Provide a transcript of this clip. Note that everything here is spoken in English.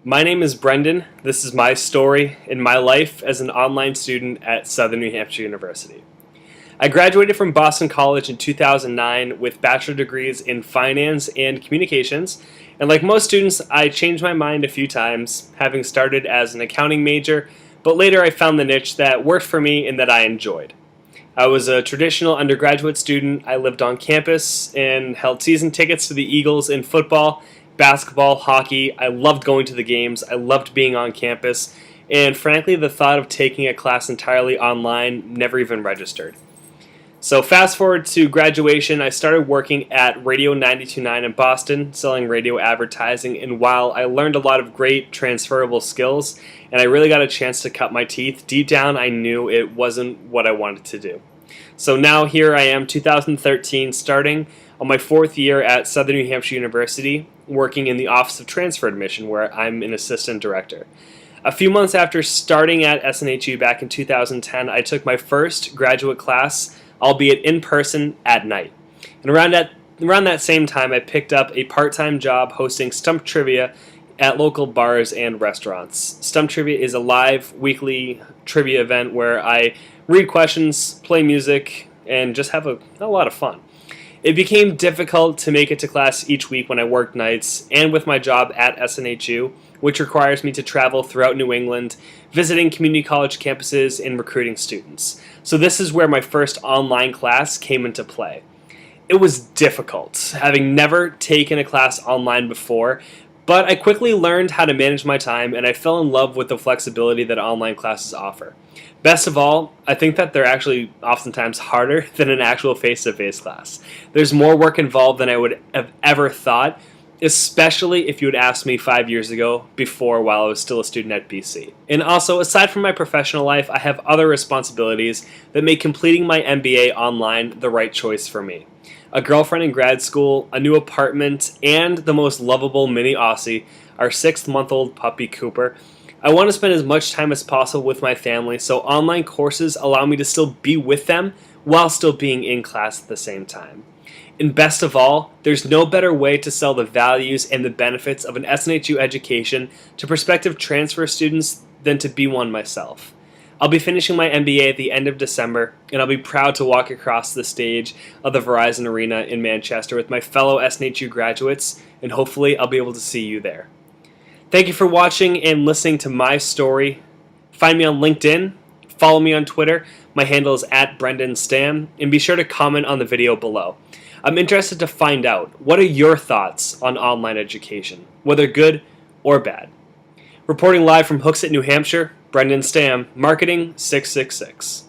My name is Brendan. This is my story in my life as an online student at Southern New Hampshire University. I graduated from Boston College in 2009 with bachelor degrees in finance and communications, and like most students, I changed my mind a few times, having started as an accounting major, but later I found the niche that worked for me and that I enjoyed. I was a traditional undergraduate student. I lived on campus and held season tickets to the Eagles in football, basketball, hockey. I loved going to the games. I loved being on campus. And frankly, the thought of taking a class entirely online never even registered. So fast forward to graduation, I started working at Radio 92.9 in Boston, selling radio advertising, and while I learned a lot of great transferable skills, and I really got a chance to cut my teeth, deep down I knew it wasn't what I wanted to do. So now here I am, 2013, starting on my fourth year at Southern New Hampshire University, working in the Office of Transfer Admission, where I'm an assistant director. A few months after starting at SNHU back in 2010, I took my first graduate class, albeit in person, at night. And around that same time, I picked up a part-time job hosting Stump Trivia at local bars and restaurants. Stump Trivia is a live weekly trivia event where I read questions, play music, and just have a lot of fun. It became difficult to make it to class each week when I worked nights and with my job at SNHU, which requires me to travel throughout New England, visiting community college campuses and recruiting students. So this is where my first online class came into play. It was difficult, having never taken a class online before, but I quickly learned how to manage my time and I fell in love with the flexibility that online classes offer. Best of all, I think that they're actually oftentimes harder than an actual face-to-face class. There's more work involved than I would have ever thought, especially if you had asked me 5 years ago while I was still a student at BC. And also, aside from my professional life, I have other responsibilities that make completing my MBA online the right choice for me. A girlfriend in grad school, a new apartment, and the most lovable mini Aussie, our 6-month-old puppy Cooper. I want to spend as much time as possible with my family, so online courses allow me to still be with them while still being in class at the same time. And best of all, there's no better way to sell the values and the benefits of an SNHU education to prospective transfer students than to be one myself. I'll be finishing my MBA at the end of December, and I'll be proud to walk across the stage of the Verizon Arena in Manchester with my fellow SNHU graduates, and hopefully I'll be able to see you there. Thank you for watching and listening to my story. Find me on LinkedIn, follow me on Twitter, my handle is @BrendanStam, and be sure to comment on the video below. I'm interested to find out, what are your thoughts on online education, whether good or bad? Reporting live from Hooksett, New Hampshire, Brendan Stam, Marketing 666.